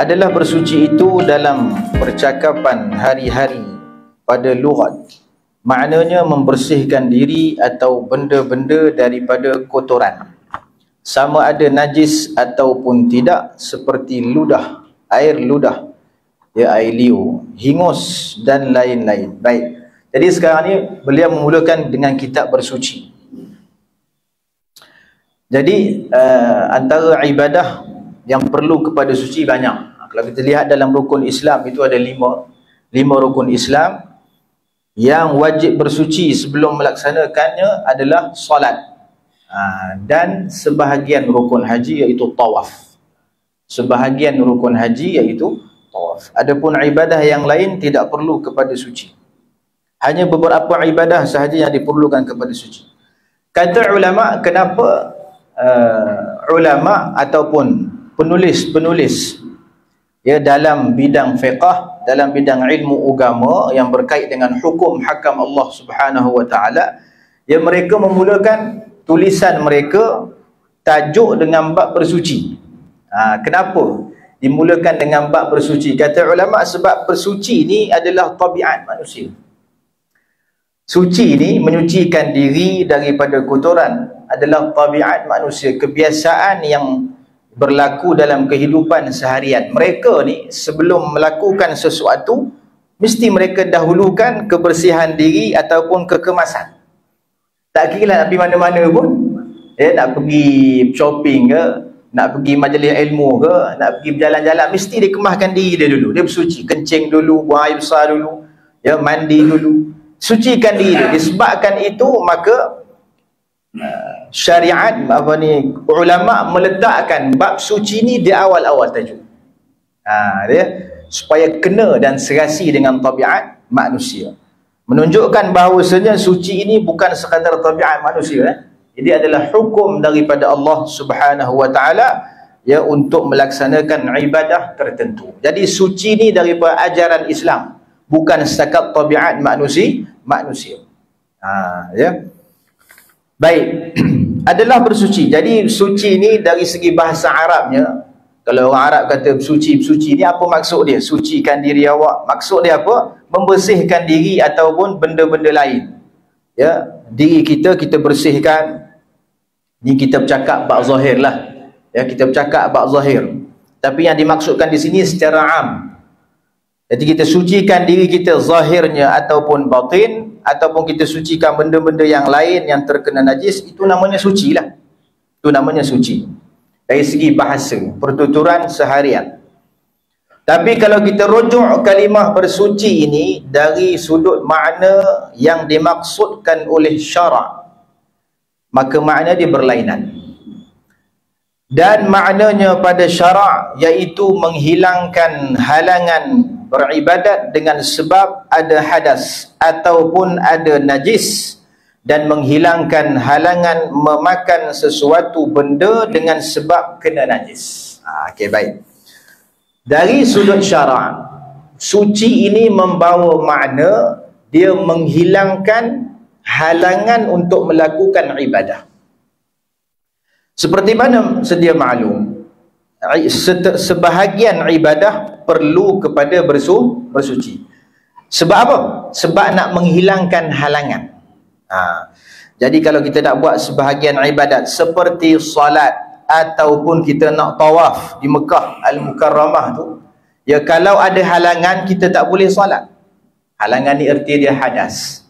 adalah bersuci itu dalam percakapan hari-hari pada lughat. Maknanya membersihkan diri atau benda-benda daripada kotoran, sama ada najis ataupun tidak, seperti ludah, air ludah, ya, air liur, hingus dan lain-lain. Baik. Jadi sekarang ni beliau memulakan dengan kitab bersuci. Jadi antara ibadah yang perlu kepada suci banyak. Kalau kita lihat dalam rukun Islam itu ada lima rukun Islam. Yang wajib bersuci sebelum melaksanakannya adalah solat, dan sebahagian rukun haji iaitu tawaf. Sebahagian rukun haji iaitu tawaf. Adapun ibadah yang lain tidak perlu kepada suci. Hanya beberapa ibadah sahaja yang diperlukan kepada suci. Kata ulama, kenapa ulama ataupun penulis-penulis, ya, dalam bidang fiqh, dalam bidang ilmu agama yang berkait dengan hukum hakam Allah Subhanahu wa taala, ya, mereka memulakan tulisan mereka tajuk dengan bab bersuci. Kenapa dimulakan dengan bab bersuci? Kata ulama, sebab bersuci ini adalah tabiat manusia. Suci ini, menyucikan diri daripada kotoran, adalah tabiat manusia, kebiasaan yang berlaku dalam kehidupan seharian. Mereka ni sebelum melakukan sesuatu mesti mereka dahulukan kebersihan diri ataupun kekemasan. Tak kira lah nak pergi mana-mana pun, nak pergi shopping ke, nak pergi majlis ilmu ke, nak pergi berjalan-jalan, mesti dia kemaskan diri dia dulu. Dia bersuci, kencing dulu, buang air besar dulu, ya, mandi dulu, sucikan diri dia. Disebabkan itu maka syariat, ulama meletakkan bab suci ni di awal-awal tajuk. Dia supaya kena dan serasi dengan tabiat manusia. Menunjukkan bahawasanya suci ini bukan sekadar tabiat manusia, jadi adalah hukum daripada Allah Subhanahu wa taala, ya, untuk melaksanakan ibadah tertentu. Jadi suci ni daripada ajaran Islam, bukan setakat tabiat manusia. Ya. Baik. Adalah bersuci. Jadi suci ni dari segi bahasa Arabnya, kalau orang Arab kata suci ni apa maksud dia? Sucikan diri awak, maksud dia apa? Membersihkan diri ataupun benda-benda lain. Ya, diri kita bersihkan. Ni kita bercakap bab zahir lah. Ya, kita bercakap bab zahir. Tapi yang dimaksudkan di sini secara am. Jadi kita sucikan diri kita zahirnya ataupun batin, ataupun kita sucikan benda-benda yang lain yang terkena najis, itu namanya suci lah. Itu namanya suci dari segi bahasa, pertuturan seharian. Tapi kalau kita rujuk kalimah bersuci ini dari sudut makna yang dimaksudkan oleh syarak, maka makna dia berlainan. Dan maknanya pada syarak iaitu menghilangkan halangan beribadat dengan sebab ada hadas ataupun ada najis, dan menghilangkan halangan memakan sesuatu benda dengan sebab kena najis. Okey, baik. Dari sudut syarak, suci ini membawa makna dia menghilangkan halangan untuk melakukan ibadah. Seperti mana sedia maklum, sebahagian ibadah perlu kepada bersuci. Sebab apa? Sebab nak menghilangkan halangan. Jadi kalau kita nak buat sebahagian ibadat seperti salat ataupun kita nak tawaf di Mekah Al-Mukarramah tu, ya, kalau ada halangan kita tak boleh salat. Halangan ni erti dia hadas,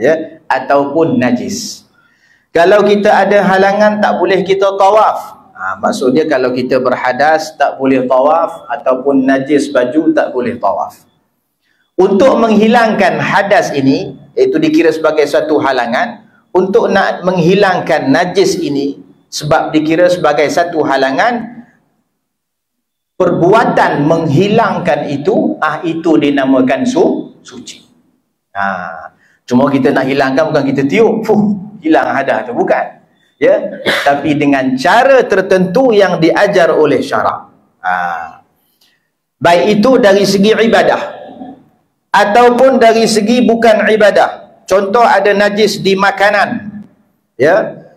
ya, ataupun najis. Kalau kita ada halangan tak boleh kita tawaf. Maksudnya kalau kita berhadas tak boleh tawaf, ataupun najis baju tak boleh tawaf. Untuk menghilangkan hadas ini, iaitu dikira sebagai satu halangan, untuk nak menghilangkan najis ini sebab dikira sebagai satu halangan, perbuatan menghilangkan itu, itu dinamakan suci. Cuma kita nak hilangkan bukan kita tiup, hilang hadas tu, bukan. Ya, tapi dengan cara tertentu yang diajar oleh syarak. Baik itu dari segi ibadah ataupun dari segi bukan ibadah. Contoh, ada najis di makanan. Ya,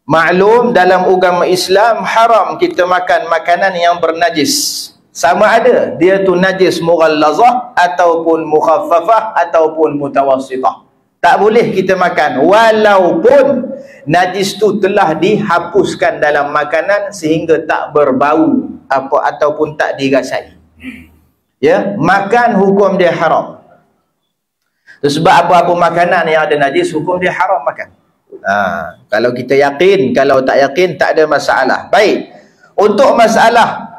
maklum dalam agama Islam haram kita makan makanan yang bernajis. sama ada dia tu najis mughallazah ataupun mukhaffafah ataupun mutawassithah. Tak boleh kita makan walaupun najis tu telah dihapuskan dalam makanan sehingga tak berbau apa ataupun tak dirasai. Ya, makan hukum dia haram. Sebab apa-apa makanan yang ada najis hukum dia haram makan. Kalau kita yakin, kalau tak yakin tak ada masalah. Baik. Untuk masalah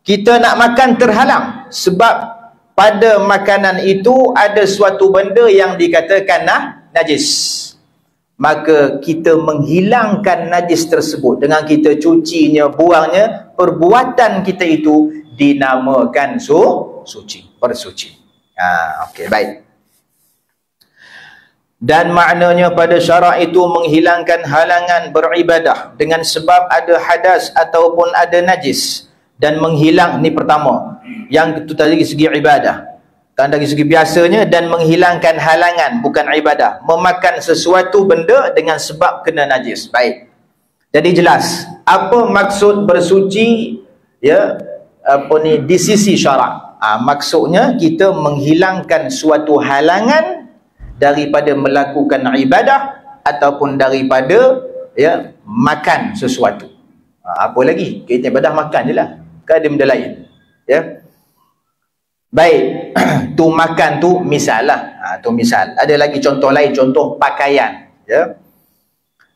kita nak makan terhalang sebab pada makanan itu ada suatu benda yang dikatakan najis, maka kita menghilangkan najis tersebut dengan kita cucinya, buangnya. Perbuatan kita itu dinamakan suci, bersuci. Okey, baik. Dan maknanya pada syarak itu menghilangkan halangan beribadah dengan sebab ada hadas ataupun ada najis. Dan menghilang, ni pertama. Yang itu dari segi ibadah. Kan dari segi biasanya, dan menghilangkan halangan, bukan ibadah. Memakan sesuatu benda dengan sebab kena najis. Baik. Jadi jelas, apa maksud bersuci, ya, apa ni, di sisi syarak. Maksudnya kita menghilangkan suatu halangan daripada melakukan ibadah ataupun daripada, ya, makan sesuatu. Apa lagi? Kita ibadah makan je lah. Kan ada benda lain. Ya. Baik. Tu makan tu misal lah. Tu misal. Ada lagi contoh lain. Contoh pakaian. Ya.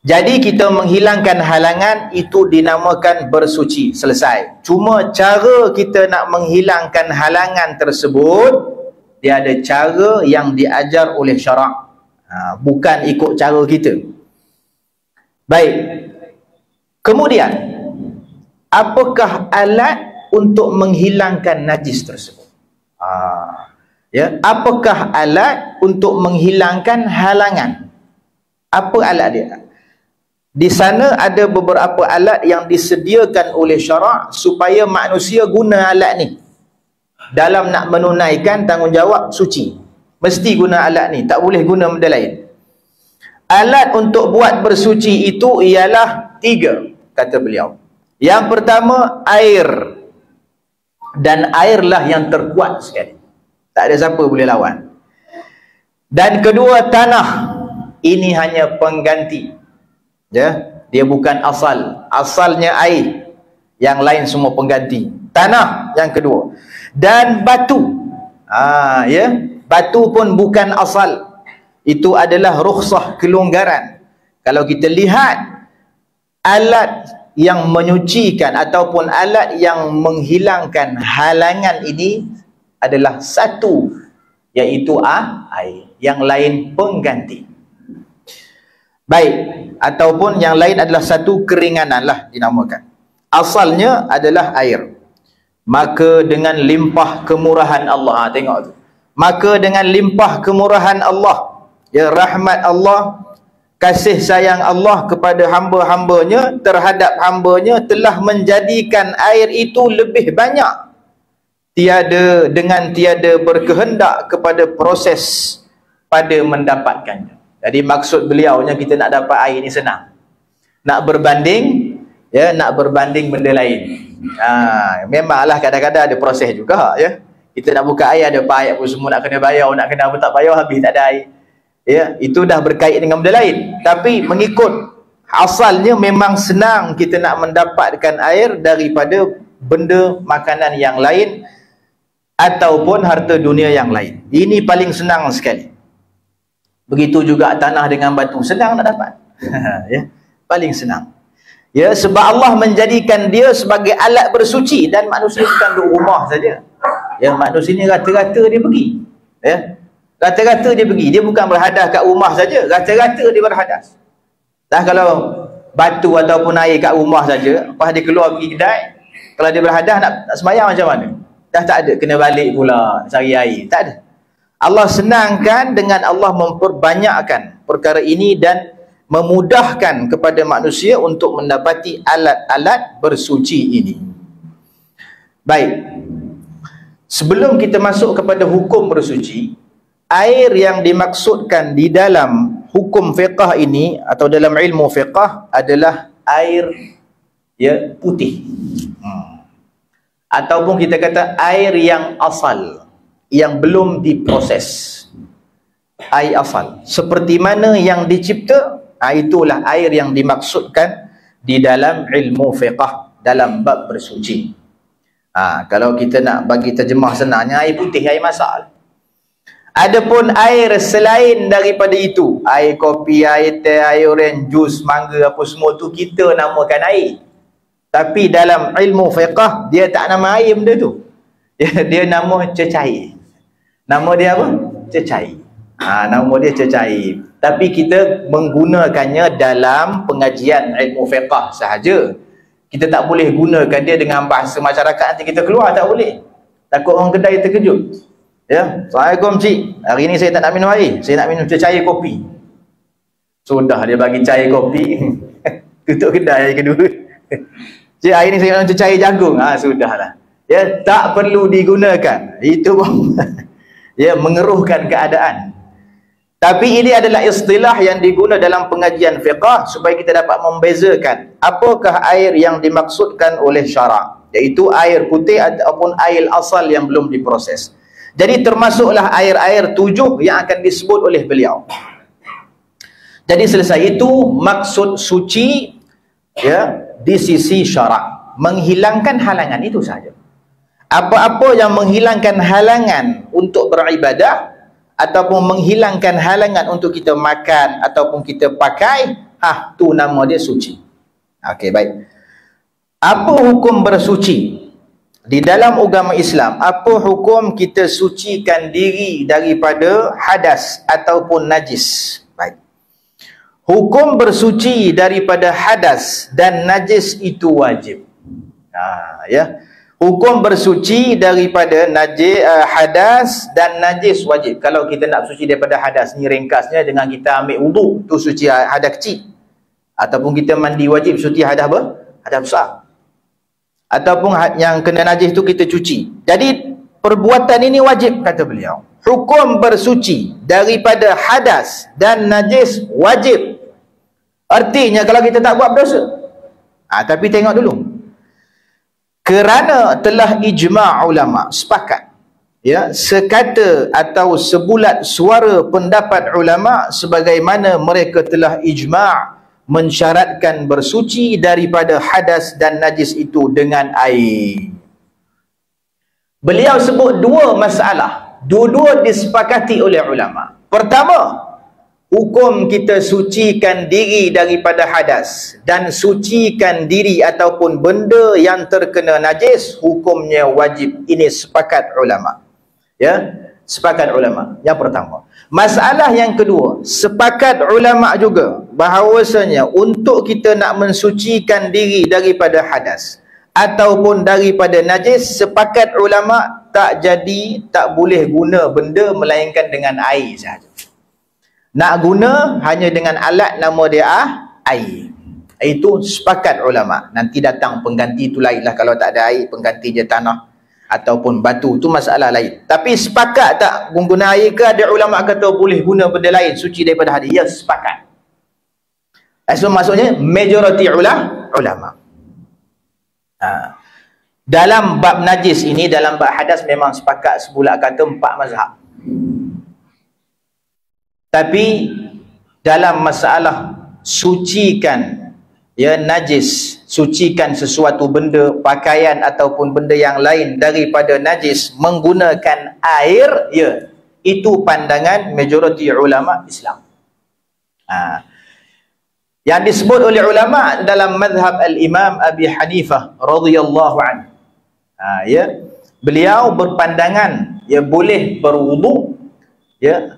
Jadi kita menghilangkan halangan itu dinamakan bersuci. Selesai. Cuma cara kita nak menghilangkan halangan tersebut, dia ada cara yang diajar oleh syarak. Bukan ikut cara kita. Baik. Kemudian, apakah alat untuk menghilangkan najis tersebut? Ya, apakah alat untuk menghilangkan halangan? Apa alat dia? Di sana ada beberapa alat yang disediakan oleh syarak supaya manusia guna alat ni dalam nak menunaikan tanggungjawab suci. Mesti guna alat ni, tak boleh guna benda lain. Alat untuk buat bersuci itu ialah 3, kata beliau. Yang pertama, air. Dan airlah yang terkuat sekali. Tak ada siapa boleh lawan. Dan kedua, tanah. Ini hanya pengganti. Ya, dia bukan asal. Asalnya air. Yang lain semua pengganti. Tanah yang kedua. Dan batu. Ya, batu pun bukan asal. Itu adalah rukhsah, kelonggaran. Kalau kita lihat alat yang menyucikan ataupun alat yang menghilangkan halangan ini adalah satu, iaitu air. Yang lain pengganti. Baik. Ataupun yang lain adalah satu keringanan lah dinamakan. Asalnya adalah air. Maka dengan limpah kemurahan Allah. Tengok tu. Maka dengan limpah kemurahan Allah, ya, rahmat Allah, kasih sayang Allah kepada hamba-hambanya terhadap hambanya telah menjadikan air itu lebih banyak. Tiada berkehendak kepada proses pada mendapatkannya. Jadi maksud beliaunya kita nak dapat air ni senang. Nak berbanding, ya, nak berbanding benda lain. Memanglah kadang-kadang ada proses juga, ya. Kita nak buka air ada payah pun semua, nak kena bayar, nak kena apa tak bayar, habis tak ada air. Ya, itu dah berkait dengan benda lain. Tapi mengikut asalnya memang senang kita nak mendapatkan air daripada benda makanan yang lain ataupun harta dunia yang lain. Ini paling senang sekali. Begitu juga tanah dengan batu, senang nak dapat. Ya, paling senang. Ya, sebab Allah menjadikan dia sebagai alat bersuci dan manusia bukan duduk rumah saja. Ya, manusia ni rata-rata dia pergi. Ya. Rata-rata dia pergi. Dia bukan berhadas kat rumah saja. Rata-rata dia berhadas. Dah kalau batu ataupun air kat rumah saja, lepas dia keluar pergi kedai, kalau dia berhadas nak sembahyang macam mana? Dah tak ada. Kena balik pula cari air. Tak ada. Allah senangkan dengan Allah memperbanyakkan perkara ini dan memudahkan kepada manusia untuk mendapati alat-alat bersuci ini. Baik. Sebelum kita masuk kepada hukum bersuci, air yang dimaksudkan di dalam hukum fiqah ini atau dalam ilmu fiqah adalah air, ya, putih. Ataupun kita kata air yang asal, yang belum diproses. Air asal seperti mana yang dicipta, itulah air yang dimaksudkan di dalam ilmu fiqh dalam bab bersuci. Kalau kita nak bagi terjemah senangnya, air putih, air masak. Adapun air selain daripada itu, air kopi, air teh, air orange, jus, mangga, apa semua tu kita namakan air. Tapi dalam ilmu fiqh dia tak nama air benda tu. Dia nama cecair. Nama dia apa? Cecair. Nama dia cecair. Tapi kita menggunakannya dalam pengajian ilmu fiqh sahaja. Kita tak boleh gunakan dia dengan bahasa masyarakat, nanti kita keluar tak boleh. Takut orang kedai terkejut. Ya, Assalamualaikum cik. Hari ni saya tak nak minum air, saya nak minum cecair kopi. Sudah dia bagi cair kopi. Tutup kedai yang kedua. Cik, hari ni saya nak minum cecair jagung. Sudahlah. Ya, tak perlu digunakan. Itu ya, mengeruhkan keadaan. Tapi ini adalah istilah yang digunakan dalam pengajian fiqh supaya kita dapat membezakan apakah air yang dimaksudkan oleh syarak, iaitu air putih ataupun air asal yang belum diproses. Jadi termasuklah air-air 7 yang akan disebut oleh beliau. Jadi selesai itu maksud suci ya di sisi syarak, menghilangkan halangan, itu saja. Apa-apa yang menghilangkan halangan untuk beribadah ataupun menghilangkan halangan untuk kita makan ataupun kita pakai, tu nama dia suci. Okey, baik. Apa hukum bersuci? Di dalam agama Islam, apa hukum kita sucikan diri daripada hadas ataupun najis? Baik. Hukum bersuci daripada hadas dan najis itu wajib. Ya. Hukum bersuci daripada najis, hadas dan najis wajib. Kalau kita nak suci daripada hadas, ni ringkasnya dengan kita ambil wuduk, tu suci hadas kecil. Ataupun kita mandi wajib suci hadas apa? Hadas besar. Ataupun yang kena najis tu kita cuci. Jadi perbuatan ini wajib, kata beliau. Hukum bersuci daripada hadas dan najis wajib. Artinya kalau kita tak buat berdosa. Tapi tengok dulu. Kerana telah ijma' ulama, sepakat, ya, sekata atau sebulat suara pendapat ulama sebagaimana mereka telah ijma' mensyaratkan bersuci daripada hadas dan najis itu dengan air. Beliau sebut dua masalah, dua-dua disepakati oleh ulama. Pertama, hukum kita sucikan diri daripada hadas dan sucikan diri ataupun benda yang terkena najis, hukumnya wajib. Ini sepakat ulama. Ya, sepakat ulama. Yang pertama. Masalah yang kedua, sepakat ulama juga bahawasanya untuk kita nak mensucikan diri daripada hadas ataupun daripada najis, sepakat ulama tak boleh guna benda melainkan dengan air sahaja. Nak guna hanya dengan alat nama dia air. Itu sepakat ulama. Nanti datang pengganti itu lainlah, kalau tak ada air pengganti je tanah ataupun batu, tu masalah lain. Tapi sepakat tak guna air ke? Ada ulama kata boleh guna benda lain suci daripada hadis. Ya, sepakat. So maksudnya majoriti ulama. Dalam bab najis ini, dalam bab hadas memang sepakat sebulat kata 4 mazhab. Tapi dalam masalah sucikan ya najis, sucikan sesuatu benda, pakaian ataupun benda yang lain daripada najis menggunakan air, ya, itu pandangan majoriti ulama Islam. Yang disebut oleh ulama dalam mazhab al-Imam Abi Hanifah radhiyallahu anhu, ya, beliau berpandangan ya boleh berwuduk, ya,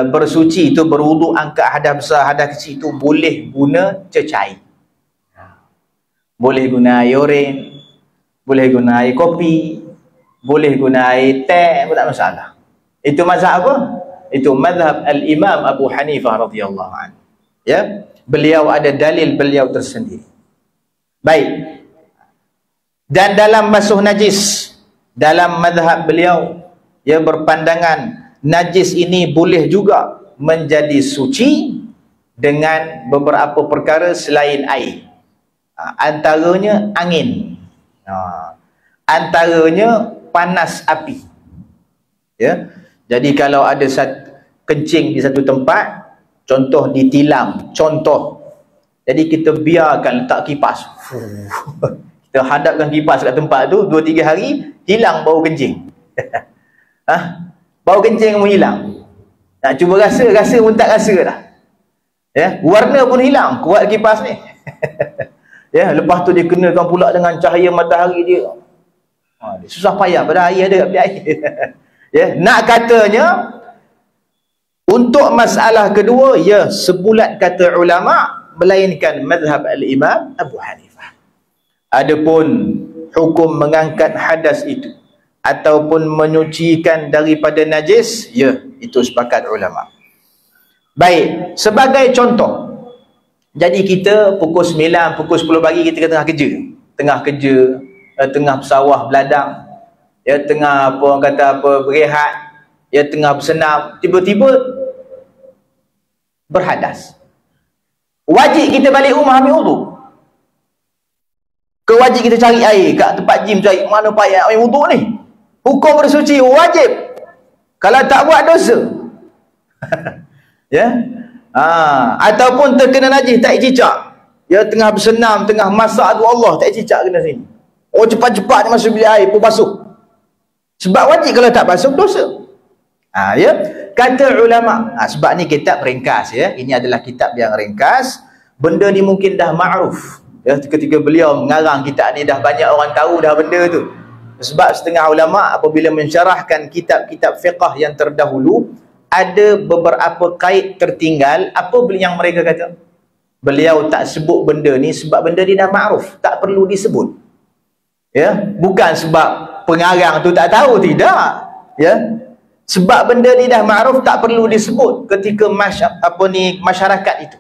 bersuci itu berwuduk, angkat hadas besar, hadas kecil itu boleh guna cecair. Boleh guna air oren, boleh guna air kopi, boleh guna air teh, tak masalah. Itu mazhab apa? Itu mazhab al-Imam Abu Hanifah radhiyallahu anhu. Ya, beliau ada dalil beliau tersendiri. Baik. Dan dalam basuh najis, dalam mazhab beliau, ya, berpandangan najis ini boleh juga menjadi suci dengan beberapa perkara selain air. Antaranya angin. antaranya panas api. Ya. Jadi kalau ada kencing di satu tempat, contoh ditilam, contoh. Jadi kita biarkan letak kipas. Kita hadapkan kipas kat tempat tu 2-3 hari, hilang bau kencing. Bau kencing pun hilang. Nak cuba rasa pun tak rasa dah. Ya, warna pun hilang kuat kipas ni. Ya, lepas tu dia kenakan pula dengan cahaya matahari dia. Dia susah payah pada air ada kat bilik air. Ya, nak katanya untuk masalah kedua, ya, sebulat kata ulama, melainkan mazhab al-Imam Abu Hanifah. Adapun hukum mengangkat hadas itu ataupun menyucikan daripada najis, ya, itu sepakat ulama. Baik, sebagai contoh, jadi kita pukul 9, pukul 10 pagi kita tengah kerja, tengah bersawah beladang, ya, tengah apa orang kata apa berehat, ya, tengah bersenam, tiba-tiba berhadas. Wajib kita balik rumah ambil wudu? Ke wajib kita cari air kat tempat gym, cari mana payah ambil wudu ni? Hukum bersuci wajib. Kalau tak buat dosa. Ya. Ataupun terkena najis tak cicak. Ya, tengah bersenam, tengah masak tu Allah tak cicak kena sini. Oh, cepat-cepat dia masuk bilik air pun basuh. Sebab wajib, kalau tak basuh dosa. Ya. Kata ulama, sebab ni kitab ringkas, ya. Ini adalah kitab yang ringkas. Benda ni mungkin dah ma'ruf. Ya, ketika beliau mengarang kitab ni dah banyak orang tahu dah benda tu. Sebab setengah ulama apabila mensyarahkan kitab-kitab fiqh yang terdahulu, ada beberapa kait tertinggal. Apa yang mereka kata? Beliau tak sebut benda ni sebab benda ni dah ma'ruf, tak perlu disebut. Ya, bukan sebab pengarang tu tak tahu, tidak. Ya, sebab benda ni dah ma'ruf, tak perlu disebut ketika masyarakat itu,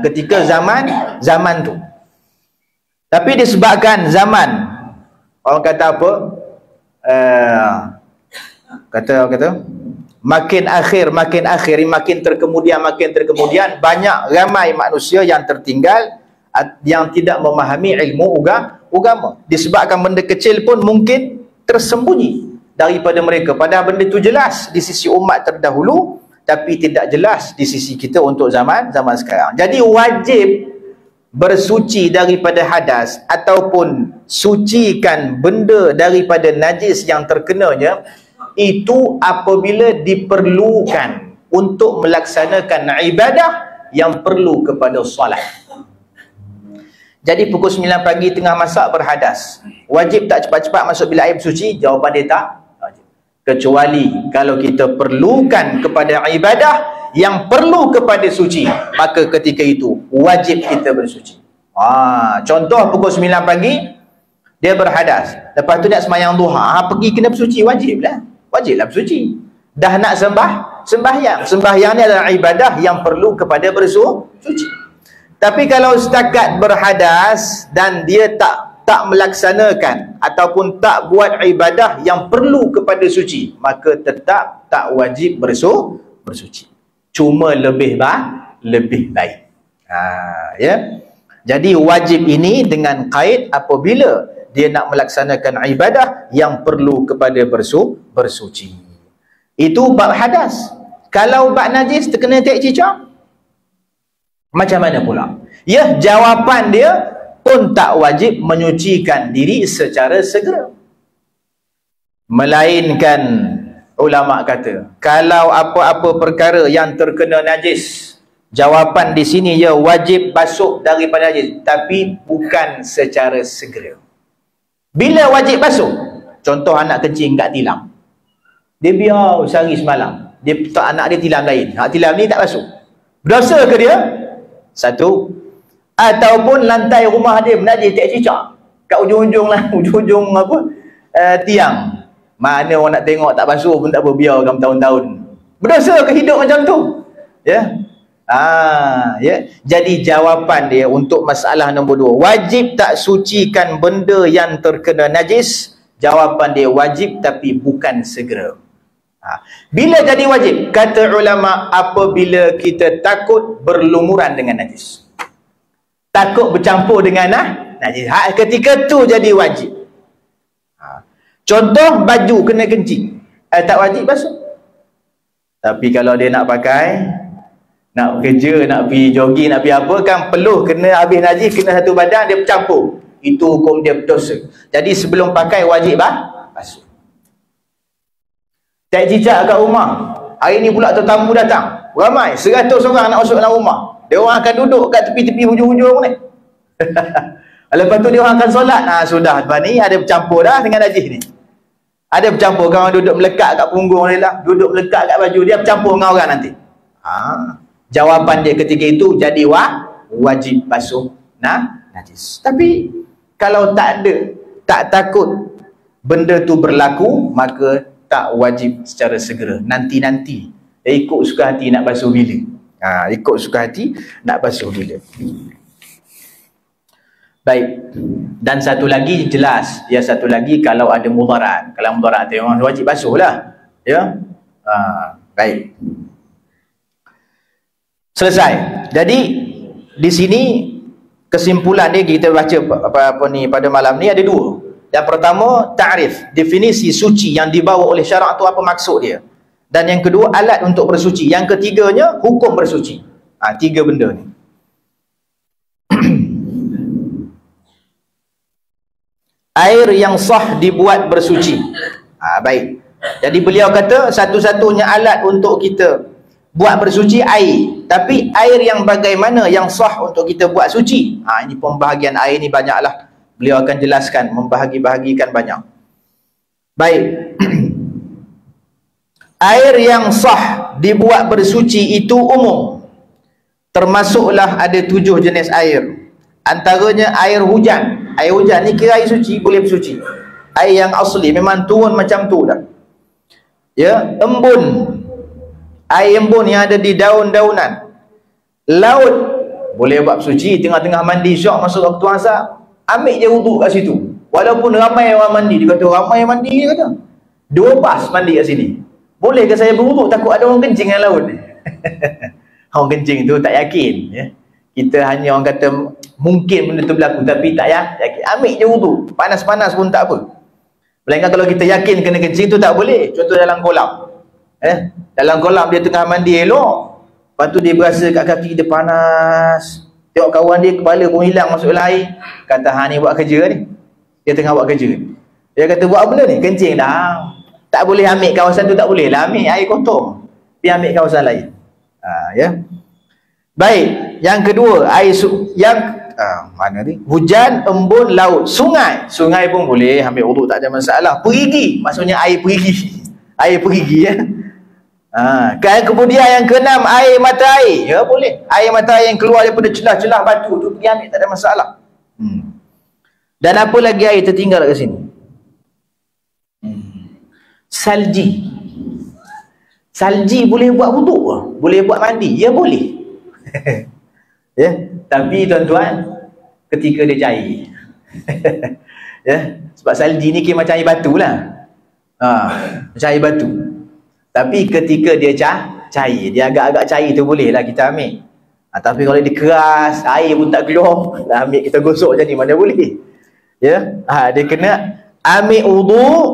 ketika zaman tu. Tapi disebabkan zaman, orang kata apa, kata makin akhir, makin terkemudian, banyak ramai manusia yang tertinggal, yang tidak memahami ilmu agama. Disebabkan benda kecil pun mungkin tersembunyi daripada mereka. Padahal benda itu jelas di sisi umat terdahulu, tapi tidak jelas di sisi kita untuk zaman sekarang. Jadi wajib bersuci daripada hadas ataupun sucikan benda daripada najis yang terkenanya, itu apabila diperlukan untuk melaksanakan ibadah yang perlu kepada solat. Jadi pukul 9 pagi tengah masak berhadas, wajib tak cepat-cepat masuk bilik air bersuci? Jawapan dia tak wajib. Kecuali kalau kita perlukan kepada ibadah yang perlu kepada suci, maka ketika itu wajib kita bersuci. Contoh pukul 9 pagi dia berhadas, lepas tu nak sembahyang duha, pergi kena bersuci, wajiblah bersuci. Dah nak sembahyang ni adalah ibadah yang perlu kepada bersuci. Tapi kalau setakat berhadas dan dia tak melaksanakan ataupun tak buat ibadah yang perlu kepada suci, maka tetap tak wajib bersuci. Cuma lebih baik. Ya. Jadi wajib ini dengan kait apabila dia nak melaksanakan ibadah yang perlu kepada bersuci. Itu bab hadas. Kalau bab najis terkena tak cicak, macam mana pula? Ya, jawapan dia pun tak wajib menyucikan diri secara segera. Melainkan ulama kata, kalau apa-apa perkara yang terkena najis, jawapan di sini ya wajib basuh daripada najis, tapi bukan secara segera. Bila wajib basuh? Contoh anak kencing kat tilam, dia biar sehari semalam, dia tak anak dia tilam lain, tilam ni tak basuh, berdosa ke dia? Satu. Ataupun lantai rumah dia najis tak cicak kat ujung-ujung tiang, mana orang nak tengok tak basuh pun tak apa, biarkan bertahun-tahun, berdosa ke hidup macam tu? Ya. Ya. Jadi jawapan dia untuk masalah nombor 2, wajib tak sucikan benda yang terkena najis, jawapan dia wajib tapi bukan segera. Bila jadi wajib? Kata ulama, apabila kita takut berlumuran dengan najis, takut bercampur dengan najis, ketika tu jadi wajib. Contoh baju kena kencing, tak wajib basuh. Tapi kalau dia nak pakai, nak kerja, nak pergi jogging, nak pergi apa, kan peluh kena habis najis, kena satu badan, dia bercampur, itu hukum dia berdosa. Jadi sebelum pakai wajib basuh. Tak cicak kat rumah, hari ni pula tetamu datang ramai, 100 orang nak masuk dalam rumah, dia orang akan duduk kat tepi-tepi hujung-hujung ni. Lepas tu dia orang akan solat. Sudah lepas ni ada bercampur dah dengan najis ni. Ada bercampur, kawan duduk melekat kat punggung dia lah, duduk melekat kat baju dia, bercampur dengan orang nanti. Jawapan dia ketika itu jadi wajib basuh najis. Tapi kalau tak ada, tak takut benda tu berlaku, maka tak wajib secara segera. Nanti-nanti ikut suka hati nak basuh bila. Ikut suka hati nak basuh bila. Baik. Dan satu lagi jelas, satu lagi kalau ada mudarat. Kalau mudarat tu memang wajib basuh lah. Ya. Baik. Selesai. Jadi di sini kesimpulan ni kita baca apa ni pada malam ni ada dua. Yang pertama, ta'rif, definisi suci yang dibawa oleh syarak tu apa maksud dia. Dan yang kedua, alat untuk bersuci. Yang ketiganya, hukum bersuci. Tiga benda ni. Air yang sah dibuat bersuci. Baik. Jadi beliau kata satu-satunya alat untuk kita buat bersuci air. Tapi air yang bagaimana yang sah untuk kita buat suci? Ini pembahagian air ni banyaklah. Beliau akan jelaskan, membahagi-bahagikan banyak. Baik. Air yang sah dibuat bersuci itu umum. Termasuklah ada 7 jenis air. Antaranya air hujan. Air hujan ni kira air suci, boleh bersuci. Air yang asli, memang turun macam tu dah. Ya, embun. Air embun yang ada di daun-daunan. Laut, boleh buat bersuci. Tengah-tengah mandi syok masuk waktu asar, ambil je wuduk kat situ. Walaupun ramai orang mandi, dia kata ramai mandi, dia kata 2 bas mandi kat sini. Boleh ke saya berwuduk? Takut ada orang kencing dalam laut. Orang kencing tu tak yakin, ya. Kita hanya orang kata mungkin benda tu berlaku, tapi tak yakin. Ambil je wuduk, panas-panas pun tak apa. Melainkan kalau kita yakin kena kencing tu tak boleh. Contoh dalam kolam, dalam kolam dia tengah mandi elok, lepas tu dia berasa kat kaki dia panas, tengok kawan dia kepala pun hilang masuk dalam air, kata ni buat kerja ni, dia tengah buat kerja. Dia kata buat benda ni, kencing dah. Tak boleh ambil kawasan tu, tak boleh lah ambil air kotor, pergi ambil kawasan lain. Ya. Baik, yang kedua air mana ni? Hujan, embun, laut, sungai. Sungai pun boleh ambil wuduk, tak ada masalah. Perigi, maksudnya air perigi. Air perigi, ya. Kemudian yang keenam, air mata air. Ya, boleh. Air mata air yang keluar daripada celah-celah batu tu, pergi ambil, tak ada masalah. Dan apa lagi air tertinggal kat sini? Salji. Salji boleh buat wuduk, boleh buat mandi. Ya, boleh. Ya, tapi tuan-tuan, ketika dia cair. Ya, sebab salji ni kira macam air batu lah. Macam air batu. Tapi ketika dia cair, dia agak-agak cair tu boleh lah kita ambil. Tapi kalau dia keras, air pun tak keluar, dah ambil kita gosok macam ni, mana boleh. Ya, dia kena ambil wuduk,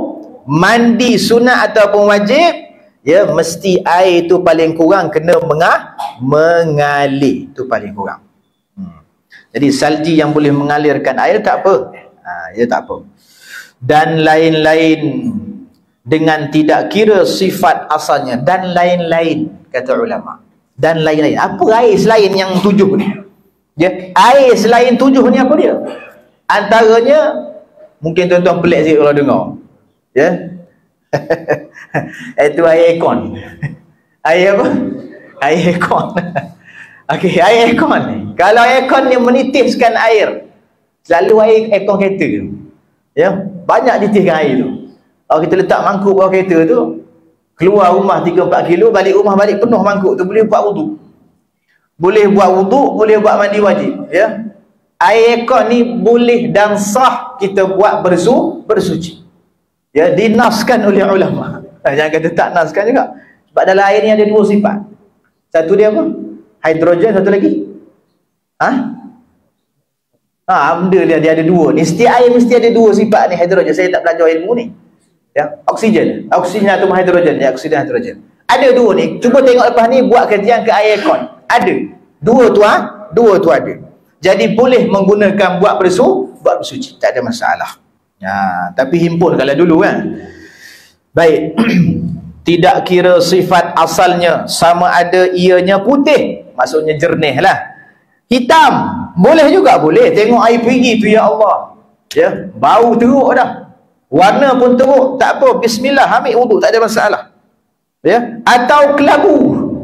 mandi sunat ataupun wajib. Ya, mesti air tu paling kurang kena mengalir, tu paling kurang. Jadi salji yang boleh mengalirkan air tak apa. Ya, tak apa. Dan lain-lain dengan tidak kira sifat asalnya, dan lain-lain kata ulama. Dan lain-lain. Apa air selain yang 7 ni? Ya, air selain 7 ni apa dia? Antaranya, mungkin tuan-tuan pelik sikit kalau dengar. Ya. Itu air aircon. Air apa? Air aircon. Okey, air aircon ni. Kalau aircon ni menitiskan air, selalu air aircon kereta tu, ya, banyak titiskan air tu. Kalau kita letak mangkuk bawah kereta tu, keluar rumah 3-4 kilo, balik rumah balik penuh mangkuk tu, boleh buat wuduk. Boleh buat wuduk, boleh buat mandi wajib, ya. Air aircon ni boleh dan sah kita buat bersuci. Ya, dinaskan oleh ulama. Jangan kata tak naskan juga. Sebab dalam air ni ada 2 sifat. Satu dia apa? Hidrogen, satu lagi? Benda dia ada 2. Ni setiap air mesti ada 2 sifat ni hidrogen. Saya tak belajar ilmu ni. Ya, oksigen atau hidrogen, ya, oksigen hidrogen. Ada dua ni. Cuba tengok lepas ni buat kajian ke air kon. Ada. Dua tu ada. Jadi boleh menggunakan buat bersuci, tak ada masalah. Ya, tapi himpun kalau dulu kan. Baik. Tidak kira sifat asalnya, sama ada ianya putih, maksudnya jernih lah. Hitam, boleh juga, boleh. Tengok air perigi tu, ya Allah. Ya, bau teruk dah. Warna pun teruk, tak apa, bismillah, ambil wuduk, tak ada masalah. Ya, atau kelabu.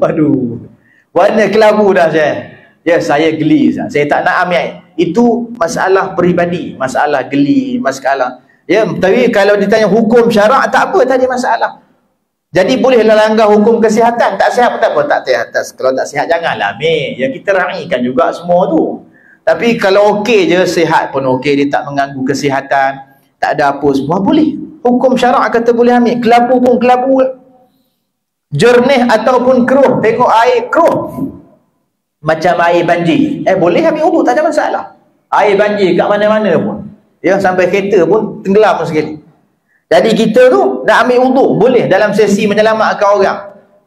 Aduh, warna kelabu dah saya. Ya, saya geli, saya tak nak ambil air. Itu masalah peribadi, masalah geli, masalah. Ya, tapi kalau ditanya hukum syarak, tak apa, tak ada masalah. Jadi bolehlah langgar hukum kesihatan. Tak sihat pun tak apa, tak sihat. Kalau tak sihat janganlah ambil. Ya, kita raikan juga semua tu. Tapi kalau okey je, sihat pun okey, dia tak mengganggu kesihatan, tak ada apa semua, boleh. Hukum syarak kata boleh ambil. Kelabu pun kelabu, jernih ataupun keruh. Tengok air keruh, macam air banjir, boleh ambil wuduk, tak ada masalah. Air banjir kat mana-mana pun, ya, sampai kereta pun tenggelam sekali. Jadi kita tu nak ambil wuduk, boleh. Dalam sesi menyelamatkan orang,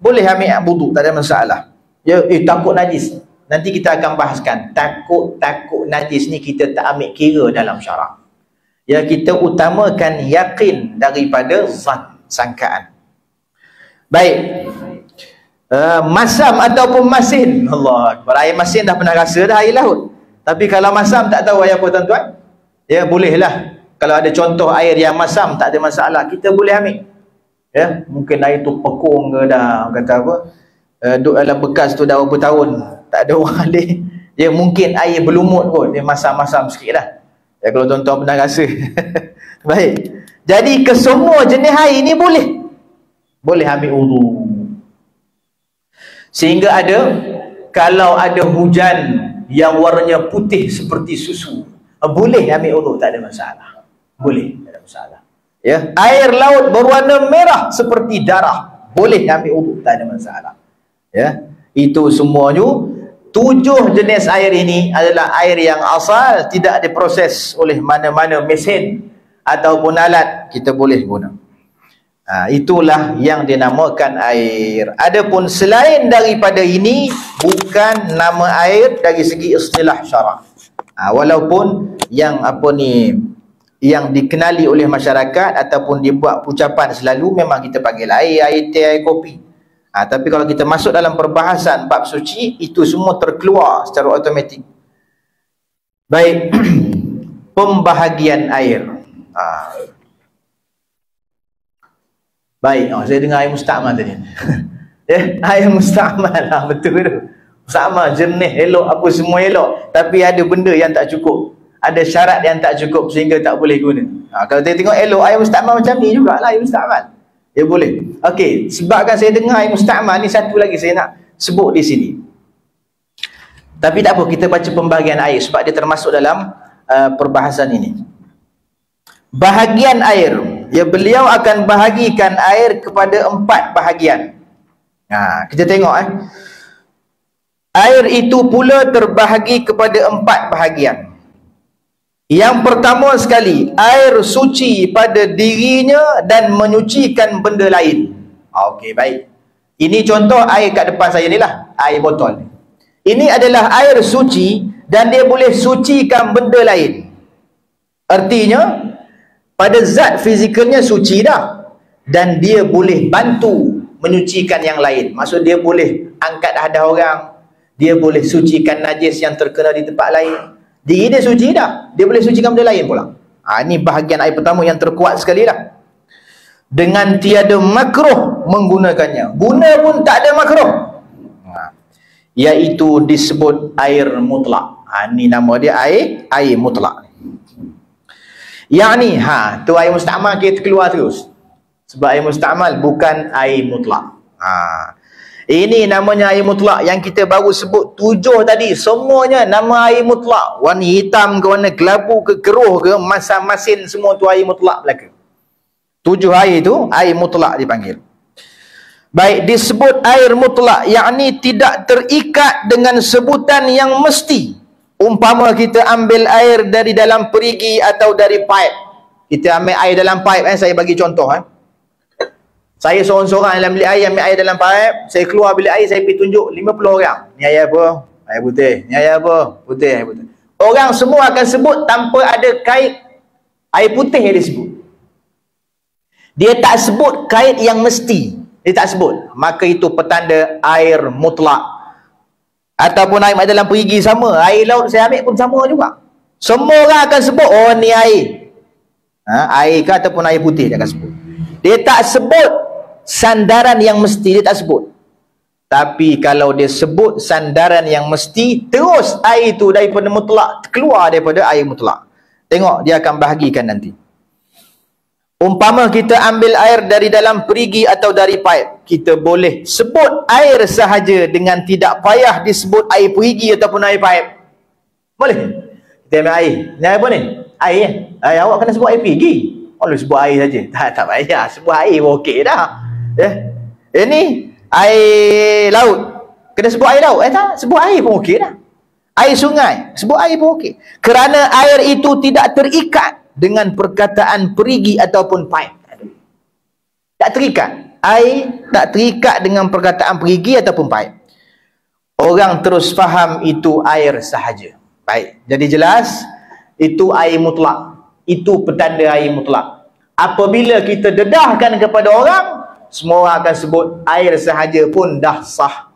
boleh ambil wuduk, tak ada masalah. Ya, takut najis, nanti kita akan bahaskan. Takut najis ni kita tak ambil kira dalam syarak. Ya, kita utamakan yakin daripada zat, sangkaan. Baik. Masam ataupun masin. Allah Akbar. Air masin dah pernah rasa dah, air laut. Tapi kalau masam tak tahu air apa, tuan-tuan. Ya, bolehlah. Kalau ada contoh air yang masam, tak ada masalah, kita boleh ambil. Ya, mungkin air tu pekung ke dah, kata apa, duduk dalam bekas tu dah berapa tahun, tak ada orang alih. Ya, mungkin air berlumut pun, dia masam-masam sikit dah. Ya, kalau tuan-tuan pernah rasa. Baik. Jadi kesemua jenis air ni boleh ambil wuduk. Sehingga kalau ada hujan yang warnanya putih seperti susu, boleh ambil wuduk, tak ada masalah. Boleh, tak ada masalah. Ya, air laut berwarna merah seperti darah, boleh ambil wuduk, tak ada masalah. Ya, itu semuanya 7 jenis air ini adalah air yang asal, tidak diproses oleh mana-mana mesin ataupun alat, kita boleh guna. Itulah yang dinamakan air. Adapun selain daripada ini, bukan nama air dari segi istilah syarak. Walaupun yang yang dikenali oleh masyarakat ataupun dibuat ucapan selalu, memang kita panggil air teh, air kopi. Tapi kalau kita masuk dalam perbahasan bab suci, itu semua terkeluar secara automatik. Baik. Pembahagian air. Baik, saya dengar air mustakmal tadi. Air mustakmal lah, betul tu. Mustakmal, jernih, elok, apa semua elok. Tapi ada benda yang tak cukup. Ada syarat yang tak cukup sehingga tak boleh guna. Kalau kita tengok elok, air mustakmal macam ni jugalah air mustakmal. Ya, boleh. Okey, sebabkan saya dengar air mustakmal ni, satu lagi saya nak sebut di sini. Tapi tak apa, kita baca pembahagian air sebab dia termasuk dalam perbahasan ini. Bahagian air, ya, beliau akan bahagikan air kepada 4 bahagian. Kita tengok air itu pula terbahagi kepada 4 bahagian. Yang pertama sekali, air suci pada dirinya dan menyucikan benda lain. Okey, baik. Ini contoh air kat depan saya ni lah, air botol. Ini adalah air suci dan dia boleh sucikan benda lain. Artinya, pada zat fizikalnya suci dah, dan dia boleh bantu menyucikan yang lain. Maksud dia boleh angkat hadas orang, dia boleh sucikan najis yang terkena di tempat lain. Diri dia suci dah, dia boleh sucikan benda lain pula. Ini bahagian air pertama yang terkuat sekali lah. Dengan tiada makruh menggunakannya. Guna pun tak ada makruh. Iaitu disebut air mutlak. Ini nama dia air mutlak. Yang ni, tu air mustakmal kita keluar terus. Sebab air mustakmal bukan air mutlak. Ini namanya air mutlak yang kita baru sebut 7 tadi. Semuanya nama air mutlak. Warna hitam ke, warna kelabu ke, keruh ke, masam masin, semua tu air mutlak belaka. 7 air tu air mutlak dipanggil. Baik, disebut air mutlak, yakni tidak terikat dengan sebutan yang mesti. Umpama kita ambil air dari dalam perigi atau dari pipe. Kita ambil air dalam pipe, saya bagi contoh. Saya seorang-seorang dalam bilik air, ambil air dalam paip, saya keluar bilik air, saya pergi tunjuk 50 orang. Ni air apa? Air putih. Ni air apa? Putih, air putih. Orang semua akan sebut tanpa ada kait air putih yang dia sebut. Dia tak sebut kait yang mesti. Dia tak sebut. Maka itu petanda air mutlak. Ataupun air dalam perigi sama. Air laut saya ambil pun sama juga. Semua orang akan sebut, oh ni air. Air ke ataupun air putih dia akan sebut. Dia tak sebut sandaran yang mesti, dia tak sebut. Tapi kalau dia sebut sandaran yang mesti, terus air itu daripada mutlak keluar daripada air mutlak. Tengok dia akan bahagikan nanti. Umpama kita ambil air dari dalam perigi atau dari paip, kita boleh sebut air sahaja dengan tidak payah disebut air perigi ataupun air paip. Boleh? Kita ambil air. Ni air apa ni? Air. Awak kena sebut air perigi. Boleh sebut air saja. Tak payah. Sebut air pun okey dah. Ini air laut. Kena sebut air laut. Tak, sebut air pun okey dah. Air sungai. Sebut air pun okey. Kerana air itu tidak terikat dengan perkataan perigi ataupun paip. Tak terikat. Air tak terikat dengan perkataan perigi ataupun paip. Orang terus faham itu air sahaja. Baik. Jadi jelas, itu air mutlak. Itu petanda air mutlak. Apabila kita dedahkan kepada orang, semua orang akan sebut air sahaja pun dah sah.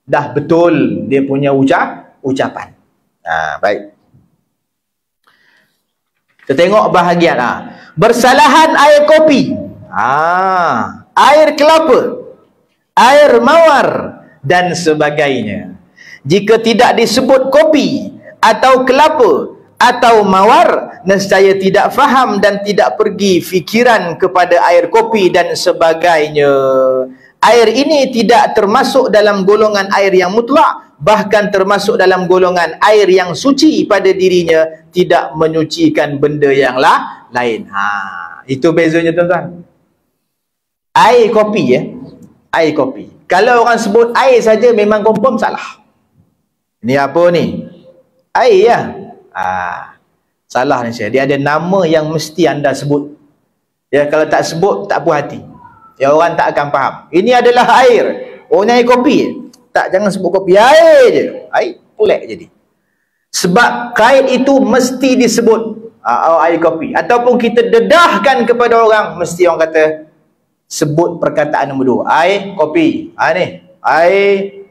Dah betul dia punya ucapan. Baik. Kita tengok bahagian bersalahan air kopi, air kelapa, air mawar dan sebagainya. Jika tidak disebut kopi atau kelapa atau mawar, nescaya tidak faham dan tidak pergi fikiran kepada air kopi dan sebagainya. Air ini tidak termasuk dalam golongan air yang mutlak, bahkan termasuk dalam golongan air yang suci pada dirinya, tidak menyucikan benda yang lain. Itu bezanya tuan-tuan. Air kopi air kopi. Kalau orang sebut air saja memang confirm salah. Ini apa ni? Air ya. Salah ni saya. Dia ada nama yang mesti anda sebut. Ya, kalau tak sebut tak puas hati. Ya, orang tak akan faham. Ini adalah air. Oh, ni air kopi. Tak, jangan sebut kopi. Air je. Air pulek jadi. Sebab kait itu mesti disebut air kopi. Ataupun kita dedahkan kepada orang, mesti orang kata sebut perkataan nombor 2. Air kopi. Ni. Air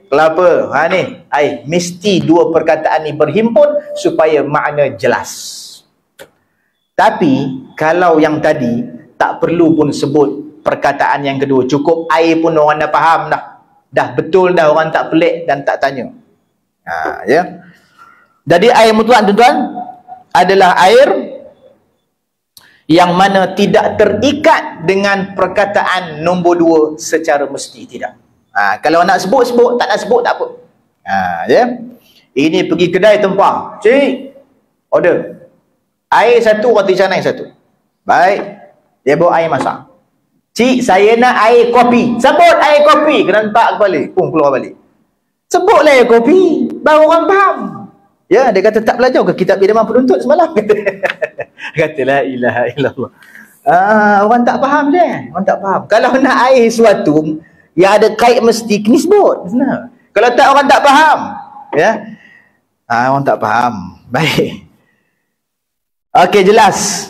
kelapa. Ni. Air. Mesti dua perkataan ni berhimpun supaya makna jelas. Tapi kalau yang tadi tak perlu pun sebut perkataan yang kedua, cukup air pun orang dah faham dah. Dah betul dah, orang tak pelik dan tak tanya. Ya. Jadi air mutlak tuan-tuan adalah air yang mana tidak terikat dengan perkataan nombor 2 secara mesti, tidak. Kalau nak sebut, tak nak sebut tak apa. Ya. Ini pergi kedai tempah. Cik, order. Air 1, roti canai 1. Baik. Dia bawa air masak. Cik, saya nak air kopi. Sebut air kopi. Kena hentak balik. Pun keluar balik. Sebutlah air kopi. Baru orang faham. Ya, dia kata tak belajar ke kitab Bidaman Penuntut semalam? Kata la ilaha illallah. Orang tak faham je. Orang tak faham. Kalau nak air sesuatu yang ada kait mesti, kena sebut. Benar. Kalau tak, orang tak faham. Ya. Orang tak faham. Baik. Okey, jelas.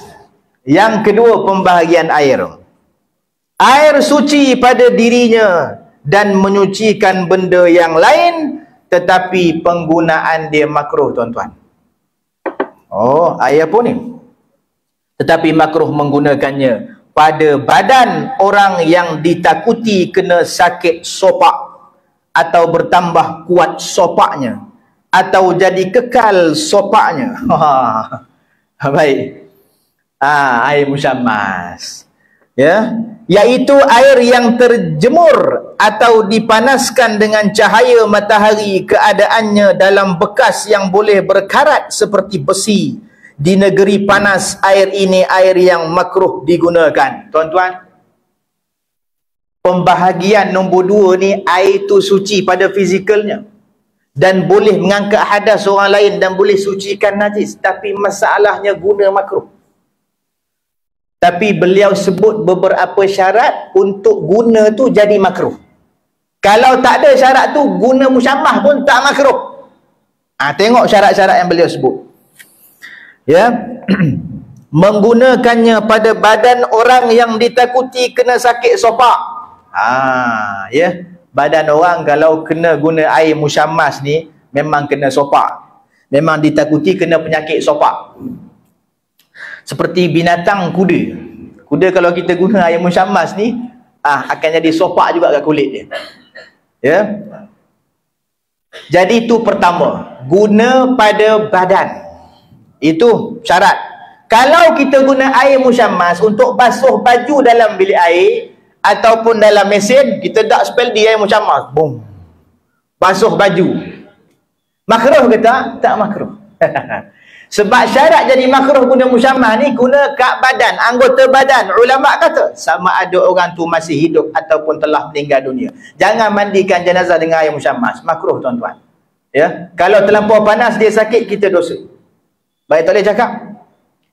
Yang kedua, pembahagian air. Air suci pada dirinya dan menyucikan benda yang lain, tetapi penggunaan dia makruh, tuan-tuan. Oh, air apa ni? Tetapi makruh menggunakannya pada badan orang yang ditakuti kena sakit sopak, atau bertambah kuat sopaknya, atau jadi kekal sopaknya. Baik. Air musyammas. Ya, iaitu air yang terjemur atau dipanaskan dengan cahaya matahari, keadaannya dalam bekas yang boleh berkarat seperti besi. Di negeri panas, air ini air yang makruh digunakan. Tuan-tuan, pembahagian nombor 2 ni, air itu suci pada fizikalnya dan boleh mengangkat hadas orang lain dan boleh sucikan najis, tapi masalahnya guna makruh. Tapi beliau sebut beberapa syarat untuk guna tu jadi makruh. Kalau tak ada syarat tu, guna musyammah pun tak makruh. Tengok syarat-syarat yang beliau sebut. Ya. Menggunakannya pada badan orang yang ditakuti kena sakit sopak. Ya. Badan orang kalau kena guna air musyammas ni memang kena sopak. Memang ditakuti kena penyakit sopak. Seperti binatang kuda. Kuda kalau kita guna air musyammas ni akan jadi sopak juga kat kulit dia. Ya. Jadi itu pertama, guna pada badan. Itu syarat. Kalau kita guna air musyammas untuk basuh baju dalam bilik air ataupun dalam mesin, kita dak spell di air musyammas, boom, basuh baju, makruh ke tak? Tak makruh. Sebab syarat jadi makruh guna musyammas ni guna kat badan, anggota badan. Ulama kata sama ada orang tu masih hidup ataupun telah meninggal dunia. Jangan mandikan jenazah dengan air musyammas, makruh tuan-tuan. Ya, kalau terlampau panas dia sakit, kita dosa. Baik, tak boleh cakap.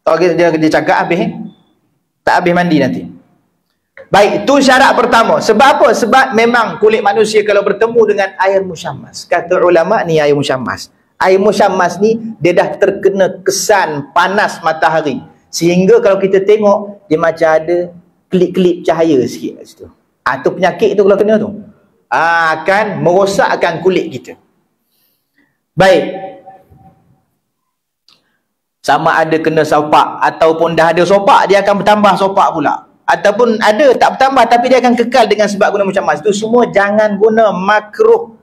Kalau dia cakap habis, tak habis mandi nanti. Baik, tu syarat pertama. Sebab apa? Sebab memang kulit manusia kalau bertemu dengan air musyammas, kata ulama ni air musyammas. Air musyammas ni dia dah terkena kesan panas matahari. Sehingga kalau kita tengok dia macam ada kelip-kelip cahaya sikit kat situ. Tu penyakit tu kalau kena tu. Akan merosakkan kulit kita. Baik. Sama ada kena sopak ataupun dah ada sopak, dia akan bertambah sopak pula. Ataupun ada tak bertambah tapi dia akan kekal dengan sebab guna musyammas. Itu semua jangan guna, makruh.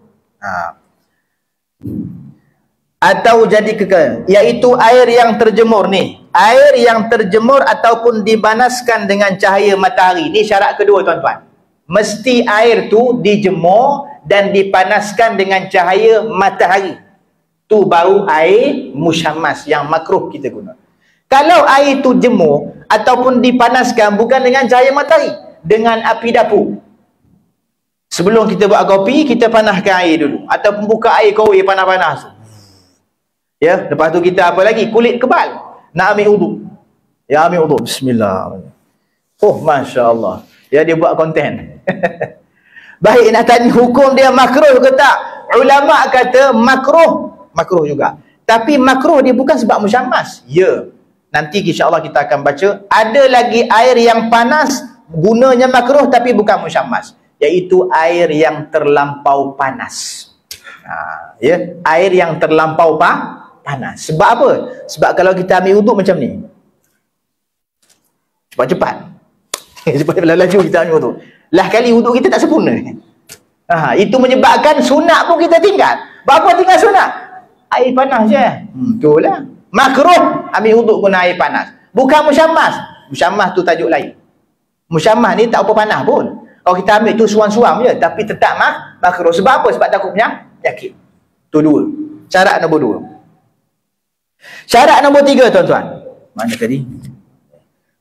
Atau jadi kekal, iaitu air yang terjemur ni. Air yang terjemur ataupun dipanaskan dengan cahaya matahari. Ni syarat kedua tuan-tuan. Mesti air tu dijemur dan dipanaskan dengan cahaya matahari. Tu baru air musyammas yang makruh kita guna. Kalau air tu jemur ataupun dipanaskan bukan dengan cahaya matahari, dengan api dapur. Sebelum kita buat kopi, kita panaskan air dulu. Ataupun buka air kowe panas-panas. Ya, lepas tu kita apa lagi? Kulit kebal. Nak ambil wuduk. Ya, ambil wuduk. Bismillah. Oh, Masya Allah. Ya, dia buat konten. Baik, nak tanya hukum dia makruh ke tak? Ulama kata makruh. Makruh juga. Tapi makruh dia bukan sebab musyammas. Ya. Nanti insya-Allah kita akan baca. Ada lagi air yang panas, gunanya makruh tapi bukan musyammas. Iaitu air yang terlampau panas. Ya, air yang terlampau panas. Sebab apa? Sebab kalau kita ambil wuduk macam ni, cepat-cepat cepat laju kita ambil wuduk, lah kali wuduk kita tak sempurna. Itu menyebabkan sunat pun kita tinggal. Berapa tinggal sunat? Air panas je. Betul lah. Makruh ambil wuduk guna air panas. Bukan musyammas. Musyammas tu tajuk lain. Musyammas ni tak apa panas pun. Kalau kita ambil tu suam-suam je, tapi tetap makruh. Sebab apa? Sebab takut penyakit. Tu dua. Syarat nombor dua. Syarat nombor tiga tuan-tuan. Mana tadi?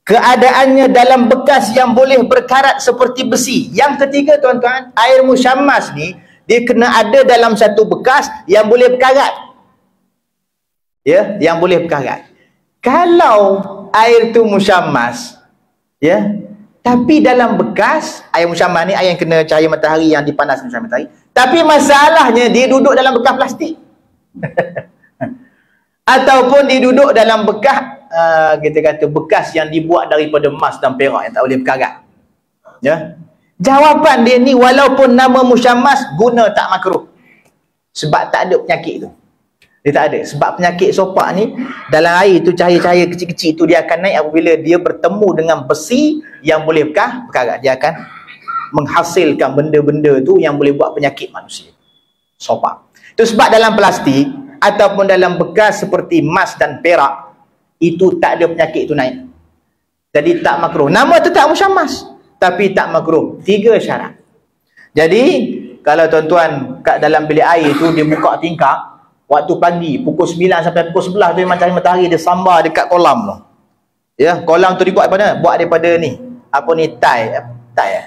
Keadaannya dalam bekas yang boleh berkarat seperti besi. Yang ketiga tuan-tuan, air musyammas ni dia kena ada dalam satu bekas yang boleh berkarat. Ya, yang boleh berkarat. Kalau air tu musyammas, ya, tapi dalam bekas, air musyammas ni air yang kena cahaya matahari yang dipanaskan cahaya matahari. Tapi masalahnya dia duduk dalam bekas plastik. Ataupun dia duduk dalam bekas kita kata bekas yang dibuat daripada emas dan perak yang tak boleh berkarat. Ya. Jawapan dia ni walaupun nama musyammas, guna tak makruh. Sebab tak ada penyakit tu. Dia tak ada. Sebab penyakit sopak ni dalam air tu cahaya-cahaya kecil-kecil tu dia akan naik apabila dia bertemu dengan besi yang boleh berkarat. Dia akan menghasilkan benda-benda tu yang boleh buat penyakit manusia. Sopak. Itu sebab dalam plastik ataupun dalam bekas seperti emas dan perak, itu tak ada penyakit tu naik. Jadi tak makruh. Nama tetap musyammas, tapi tak makruh. 3 syarat. Jadi kalau tuan-tuan kat dalam bilik air tu dia buka tingkap waktu pagi pukul 9 sampai pukul 11 tu memang cahaya matahari dia sambar dekat kolam tu. Ya, kolam tu dibuat daripada mana? Buat daripada ni. Apa ni?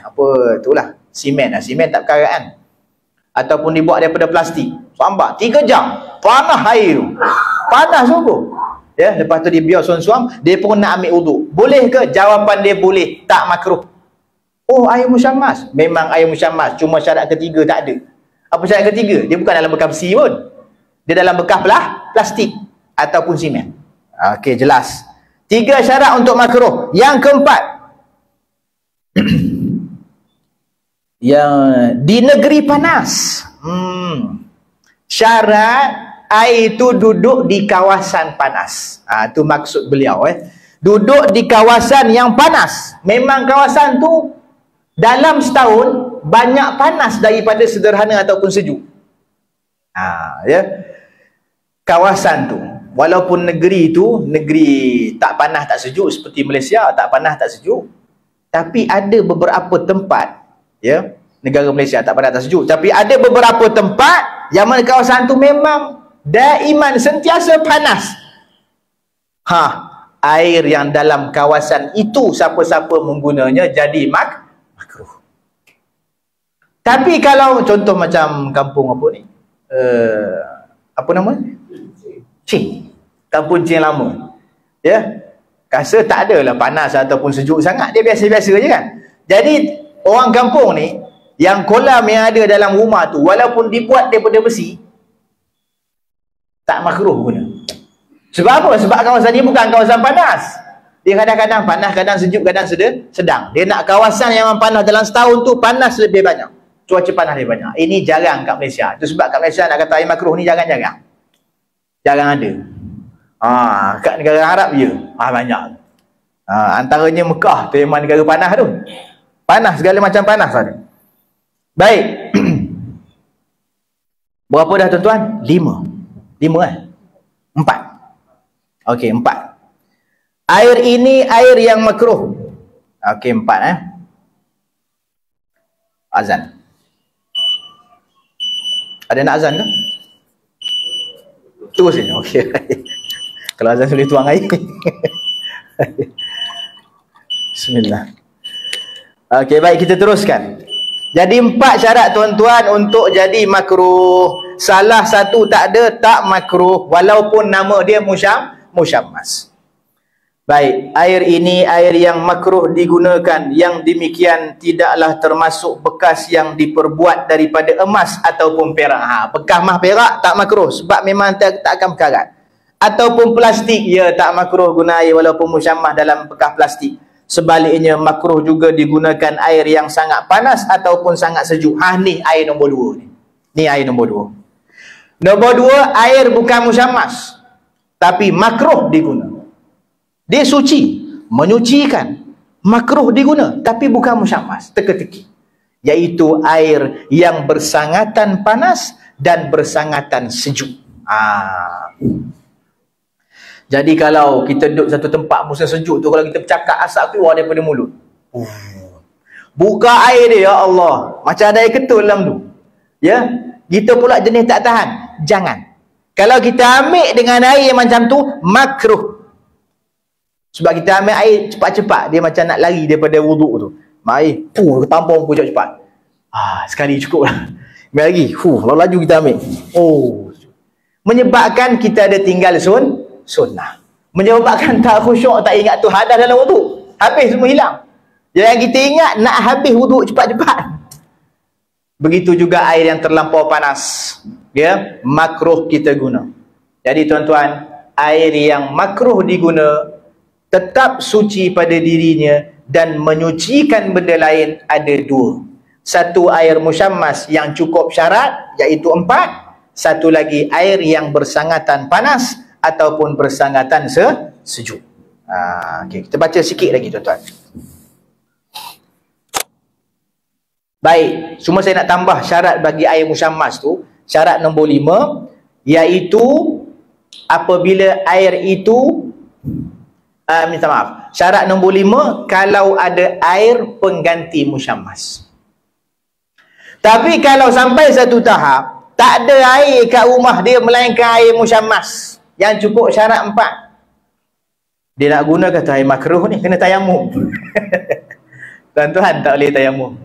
Apa itulah. Simen lah. Simen tak berkarat kan. Ataupun dibuat daripada plastik. Sambar 3 jam. Panas air tu. Panas sungguh. Ya, lepas tu dia biar suam-suam, dia pun nak ambil wuduk. Boleh ke? Jawapan dia boleh, tak makruh. Oh, air musyammas. Memang air musyammas, cuma syarat ketiga tak ada. Apa syarat ketiga? Dia bukan dalam bekas besi pun. Dia dalam bekas plastik ataupun simen. Okey, jelas. 3 syarat untuk makruh. Yang keempat, yang di negeri panas. Syarat air itu duduk di kawasan panas. Itu maksud beliau. Duduk di kawasan yang panas. Memang kawasan tu dalam setahun banyak panas daripada sederhana ataupun sejuk. Ya. Kawasan tu, walaupun negeri tu negeri tak panas tak sejuk seperti Malaysia, tak panas tak sejuk, tapi ada beberapa tempat, ya, negara Malaysia tak panas tak sejuk, tapi ada beberapa tempat yang mana kawasan tu memang daiman sentiasa panas. Air yang dalam kawasan itu siapa-siapa menggunanya jadi makruh. Tapi kalau contoh macam kampung apa ni, apa nama? Cing. Kampung Cing lama. Ya. Rasa tak adalah panas ataupun sejuk sangat. Dia biasa-biasa je kan. Jadi orang kampung ni, yang kolam yang ada dalam rumah tu, walaupun dibuat daripada besi, tak makruh guna. Sebab apa? Sebab kawasan ni bukan kawasan panas. Dia kadang-kadang panas, kadang sejuk, kadang sedang. Dia nak kawasan yang panas dalam setahun tu, panas lebih banyak. Cuaca panas lebih banyak. Ini jarang kat Malaysia. Itu sebab kat Malaysia nak kata air makruh ni jarang-jarang. Jarang ada. Kat negara Arab je. Banyak. Antaranya Mekah tu memang negara panas tu. Panas, segala macam panas ada. Baik. Berapa dah tuan-tuan? 5 kan? 4. Okey, 4. Air ini air yang makruh. Okey, 4 Azan. Ada nak azan ke? Terus je. Okey. Kalau azan boleh tuang air. Bismillah. Okey, baik, kita teruskan. Jadi 4 syarat tuan-tuan untuk jadi makruh. Salah satu tak ada, tak makruh, walaupun nama dia musyammas. Baik, air ini air yang makruh digunakan, yang demikian tidaklah termasuk bekas yang diperbuat daripada emas ataupun perak. Bekas mah perak tak makruh sebab memang tak akan berkarat. Ataupun plastik, ya, tak makruh guna air walaupun musyammas dalam bekas plastik. Sebaliknya makruh juga digunakan air yang sangat panas ataupun sangat sejuk. Ni air nombor 2 ni. Ni air nombor 2. Nombor 2, air bukan musyammas tapi makruh diguna. Dia suci, menyucikan, makruh diguna, tapi bukan musyammas, teka-teki. Iaitu air yang bersangatan panas dan bersangatan sejuk. Jadi kalau kita duduk satu tempat musim sejuk tu, kalau kita bercakap asap keluar daripada mulut. Buka air dia, ya Allah, macam ada air ketul dalam tu. Ya, kita pula jenis tak tahan. Jangan. Kalau kita ambil dengan air macam tu, makruh. Sebab kita ambil air cepat-cepat, dia macam nak lari daripada wuduk tu. Air, tampung pun cepat-cepat. Sekali cukup lah. Ambil lagi, laju kita ambil. Menyebabkan kita ada tinggal sunnah. Menyebabkan tak khusyuk, tak ingat tu hadas dalam wuduk. Habis semua hilang. Yang kita ingat, nak habis wuduk cepat-cepat. Begitu juga air yang terlampau panas. Ya, makruh kita guna. Jadi tuan-tuan, air yang makruh diguna tetap suci pada dirinya dan menyucikan benda lain ada 2. Satu, air musyammas yang cukup syarat, iaitu 4. Satu lagi, air yang bersangatan panas ataupun bersangatan sejuk. Okay, kita baca sikit lagi tuan-tuan. Baik, cuma saya nak tambah syarat bagi air musyammas tu. Syarat nombor 5, iaitu apabila air itu minta maaf, syarat nombor 5, kalau ada air pengganti musyammas. Tapi kalau sampai satu tahap tak ada air kat rumah dia melainkan air musyammas yang cukup syarat 4, dia nak guna kata air makruh ni, kena tayamum. Tuan-tuan, tak boleh tayamum.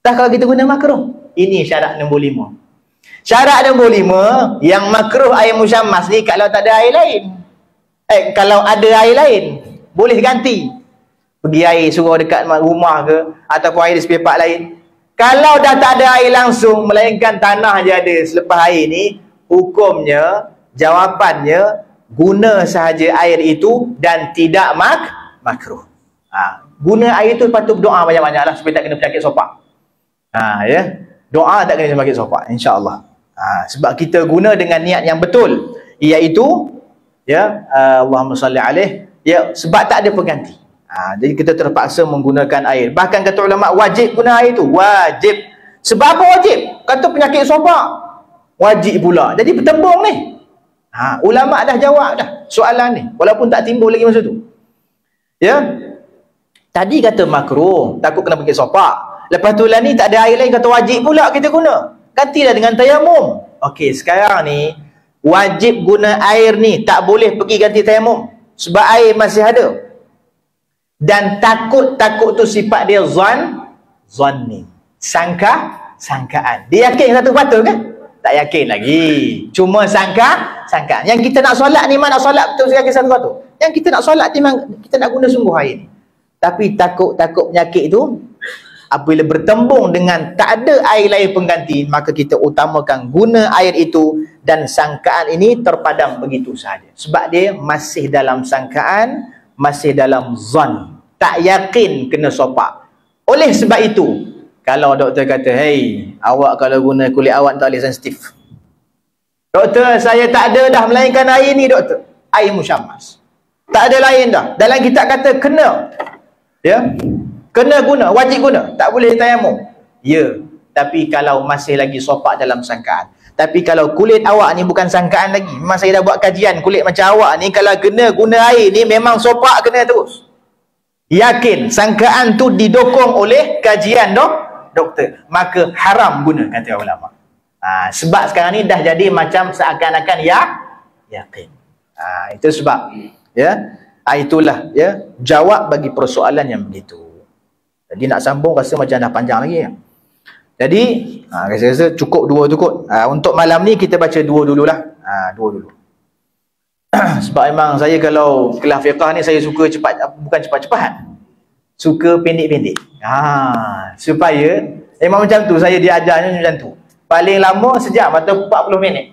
Tak kalau kita guna makruh. Ini syarat nombor 5. Syarat nombor 5, yang makruh air musyammas ni kalau tak ada air lain. Kalau ada air lain boleh ganti, pergi air suruh dekat rumah ke ataupun air di sepepak lain. Kalau dah tak ada air langsung melainkan tanah je ada selepas air ni, hukumnya, jawapannya, guna sahaja air itu dan tidak makruh. Guna air itu patut berdoa banyak-banyak lah supaya tak kena penyakit sopak. Ya, doa tak kena penyakit sopak, insya-Allah. Sebab kita guna dengan niat yang betul, iaitu ya, Allahumma salli alaih, ya, sebab tak ada pengganti. Jadi kita terpaksa menggunakan air. Bahkan kata ulama wajib guna air itu, wajib. Sebab apa wajib? Kata penyakit sopak wajib pula. Jadi bertembung ni. Ulama dah jawab dah soalan ni, walaupun tak timbul lagi masa tu. Ya. Tadi kata makruh, takut kena penyakit sopak. Lepas tu lah ni tak ada air lain, kata wajib pula kita guna. Gantilah dengan tayamum. Okey, sekarang ni wajib guna air ni, tak boleh pergi ganti tayamum sebab air masih ada. Dan takut tu sifat dia zanni, sangkaan. Dia yakin satu patut kan? Tak yakin lagi, cuma sangkaan. Yang kita nak solat ni, mana nak solat betul sekali satu patut. Yang kita nak solat ni memang kita nak guna sungguh air ni. Tapi takut penyakit tu, apabila bertembung dengan tak ada air lain pengganti, maka kita utamakan guna air itu, dan sangkaan ini terpadam begitu sahaja. Sebab dia masih dalam sangkaan, masih dalam zon, tak yakin kena sopak. Oleh sebab itu, kalau doktor kata, hey, awak kalau guna kulit awak tak boleh sensitif. Doktor, saya tak ada dah melainkan air ni doktor, air musyammas, tak ada lain dah. Dalam kitab kata kena, ya, kena guna, wajib guna, tak boleh tayamum. Ya, tapi kalau masih lagi sopak dalam sangkaan. Tapi kalau kulit awak ni bukan sangkaan lagi, memang saya dah buat kajian, kulit macam awak ni kalau kena guna air ni memang sopak kena terus. Yakin, sangkaan tu didokong oleh kajian doktor, maka haram guna, kata ulama. Sebab sekarang ni dah jadi macam seakan-akan yakin. Itu sebab, ya, itulah ya jawab bagi persoalan yang begitu. Jadi nak sambung rasa macam dah panjang lagi ya. Jadi rasa cukup dua tu kot. Untuk malam ni kita baca dua dululah. Dua dulu. Sebab memang saya kalau kelas fiqah ni saya suka cepat, bukan cepat-cepat, suka pendek-pendek. Supaya memang macam tu saya diajarnya macam tu. Paling lama sejam atau 40 minit.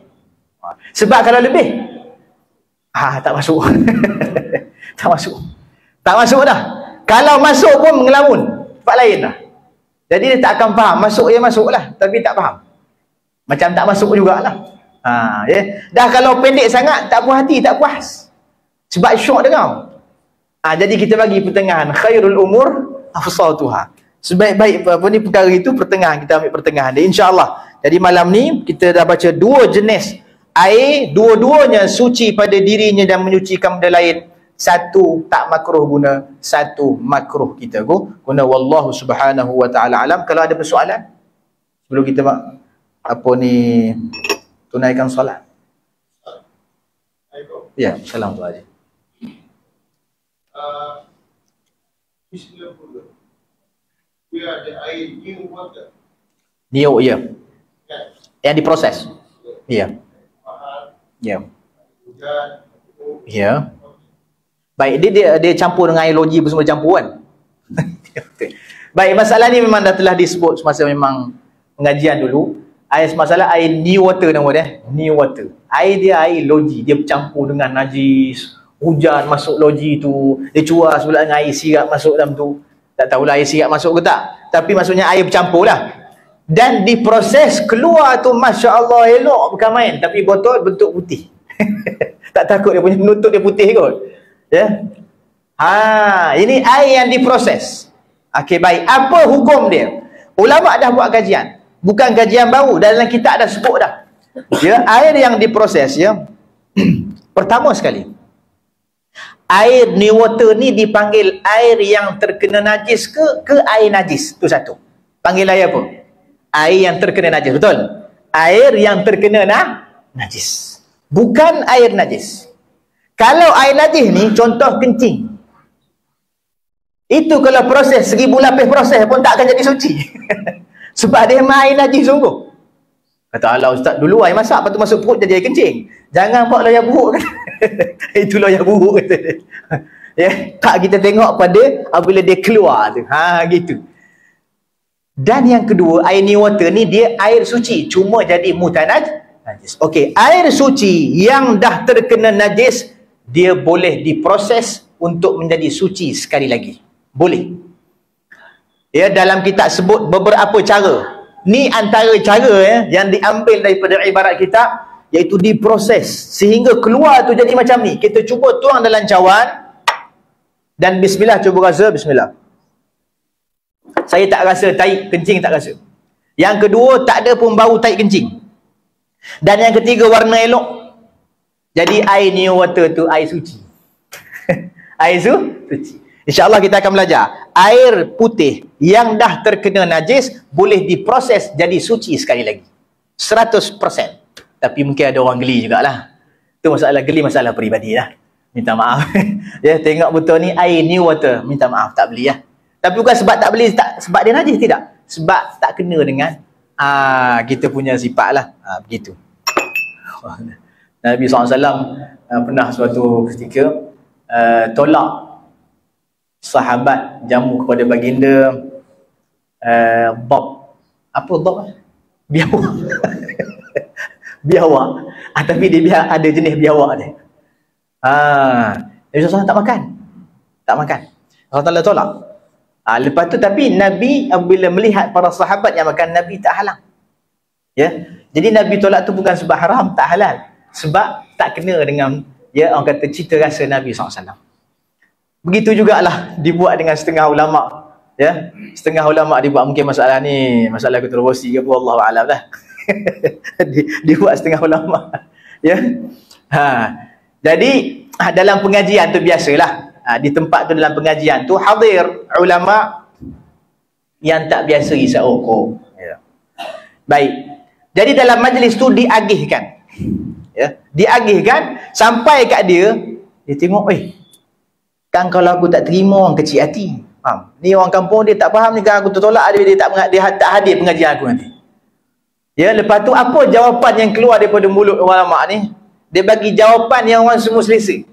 Sebab kalau lebih tak masuk. Tak masuk dah. Kalau masuk pun mengelamun, tempat lain dah. Jadi dia tak akan faham. Masuk lah, tapi tak faham. Macam tak masuk jugalah. Ya. Dah kalau pendek sangat, tak puas hati, tak puas. Sebab syok dengar. Jadi kita bagi pertengahan. Khairul umur afsatuha. Sebaik-baik perkara itu pertengahan, kita ambil pertengahan dia, insya-Allah. Jadi malam ni kita dah baca dua jenis air, dua-duanya suci pada dirinya dan menyucikan benda lain. Satu tak makruh guna, satu makruh kita guna. Wallahu subhanahu wa ta'ala alam. Kalau ada persoalan sebelum kita tunaikan solat. Ya, salam tu aja. Dia ada air new water. New, ya. Yang diproses. Ya. Ya. Ya. Baik, dia campur dengan air logi, semua campur kan. Baik, masalah ni memang dah telah disebut semasa memang pengajian dulu. Masalah air new water nama dia, new water. Air dia air logi, dia bercampur dengan najis. Hujan masuk logi tu, dia cuar sebelah dengan air sirap masuk dalam tu. Tak tahulah air sirap masuk ke tak, tapi maksudnya air bercampur lah. Dan diproses keluar tu, Masya Allah, elok bukan main. Tapi botol bentuk putih. Tak takut dia punya penutup dia putih kot. Ya. Ini air yang diproses. Okey, baik. Apa hukum dia? Ulama dah buat kajian. Bukan kajian baru, dalam kitab dah sebut dah. Ya, air yang diproses ya. Pertama sekali, air new water ni dipanggil air yang terkena najis ke air najis? Tu satu. Panggil air apa? Air yang terkena najis, betul? Air yang terkena najis. Bukan air najis. Kalau air najis ni, contoh kencing. Itu kalau proses, 1000 lapis proses pun tak akan jadi suci. Sebab dia memang air najis sungguh. Kata Allah, ustaz, dulu air masak, lepas tu masuk perut jadi air kencing. Jangan buat layak buruk. Itulah yang buruk kata dia. Ya, tak kita tengok pada apabila dia keluar tu. Gitu. Dan yang kedua, air new water ni dia air suci, cuma jadi najis. Okey, air suci yang dah terkena najis, dia boleh diproses untuk menjadi suci sekali lagi. Boleh. Ya, dalam kitab sebut beberapa cara. Ni antara cara yang diambil daripada ibarat kitab, iaitu diproses sehingga keluar tu jadi macam ni. Kita cuba tuang dalam cawan dan bismillah, cuba rasa, bismillah. Saya tak rasa tahi kencing, tak rasa. Yang kedua, tak ada pun bau tahi kencing. Dan yang ketiga, warna elok. Jadi air new water tu air suci. Air suci. InsyaAllah kita akan belajar. Air putih yang dah terkena najis boleh diproses jadi suci sekali lagi. 100%. Tapi mungkin ada orang geli jugalah. Itu masalah geli, masalah peribadi lah. Minta maaf. Ya, tengok betul ni air new water, minta maaf, tak beli lah. Tapi bukan sebab tak beli, sebab dia najis, tidak. Sebab tak kena dengan kita punya sifat lah. Begitu. Nabi SAW pernah suatu ketika tolak sahabat jamu kepada baginda Bob. Apa Bob? Biawak. Biawak. Tapi dia ada jenis biawak dia. Nabi SAW tak makan. Tak makan. Allah tolak. Lepas tu tapi Nabi apabila melihat para sahabat yang makan, Nabi tak halang. Ya. Jadi Nabi tolak tu bukan sebab haram, tak halal. Sebab tak kena dengan, ya, orang kata cita rasa Nabi SAW. Begitu jugalah dibuat dengan setengah ulama. Ya. Setengah ulama dibuat, mungkin masalah ni masalah kontroversi ke apa, Allahu a'lam dah. Dibuat setengah ulama. Ya. Jadi dalam pengajian tu biasalah, di tempat tu dalam pengajian tu hadir ulama yang tak biasa isap rokok. Ya. Baik. Jadi dalam majlis tu diagihkan. Ya, diagihkan sampai kat dia tengok, kan kalau aku tak terima orang kecil hati. Ni orang kampung dia tak faham ni, kan aku tertolak dia tak hadir pengajian aku nanti. Ya, lepas tu apa jawapan yang keluar daripada mulut ulama ni? Dia bagi jawapan yang orang semua selesa.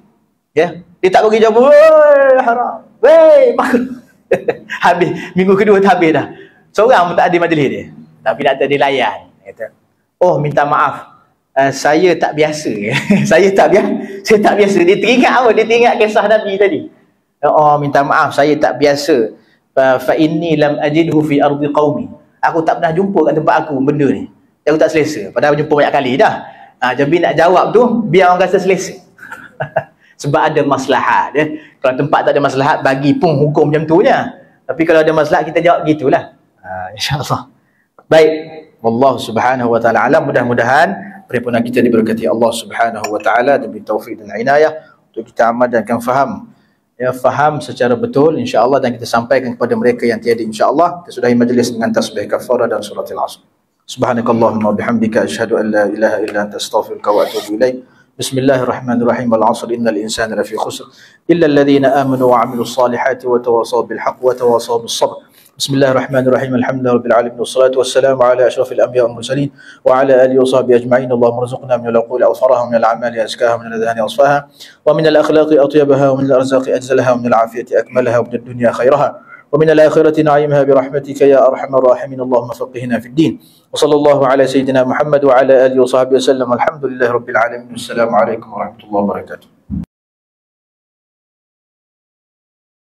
Ya, dia tak bagi jawapan, "Woi, haram. Woi, makruh." Habis, minggu kedua tak habis dah. Seorang pun tak ada majlis dia. Tapi nak dia layan. Kata, "Oh, minta maaf. Saya tak biasa." Saya tak biasa. Dia teringat apa? Dia teringat kisah Nabi tadi. "Oh, minta maaf, saya tak biasa. Fa inni lam ajidhu fi ardi qaumi." Aku tak pernah jumpa kat tempat aku benda ni. Aku tak selesa. Padahal jumpa banyak kali dah. Jadi nak jawab tu biar orang rasa selesa. Sebab ada maslahat. Kalau tempat tak ada maslahat, bagi pun hukum macam tu je. Tapi kalau ada maslahat, kita jawab gitulah. InsyaAllah. Baik. Wallahu subhanahu wa ta'ala alam. Mudah-mudahan perhimpunan kita diberkati Allah subhanahu wa ta'ala, diberi taufik dan inayah untuk kita amal dan akan faham. Ya, faham secara betul insyaAllah, dan kita sampaikan kepada mereka yang tiada insyaAllah. Kita sudahi majlis dengan tasbih kafarah dan surat al-asr. Subhanakallahumma bihamdika asyhadu an la ilaha illa anta astaghfiruka wa atubu ilaik. Bismillahirrahmanirrahim. Wal 'asr innal insana lafi khusr illa alladhina amanu wa 'amilus salihati wa tawassaw bil haqq wa tawassaw bis sabr. Bismillahirrahmanirrahim. Alhamdulillahirabbil alamin wassalatu wassalamu ala asyrafil anbiya'i wal mursalin wa ala alihi wa sahbihi ajma'in. Allahumma arzuqna min al-qawli awfaraha wa min al-a'mali azkaha wa min al-adhani asfaha wa min al-akhlaqi atyabaha wa min al-arzaqi ajzalaha wa min al-'afiyati akmalaha wa min ad-dunya khairaha ومن الآخرة نعيمها برحمتك يا أرحم الراحمين. اللهم فقهنا في الدين. وصلى الله على سيدنا محمد وعلى آله وصحبه وسلم. الحمد لله رب العالمين. السلام عليكم ورحمة الله وبركاته.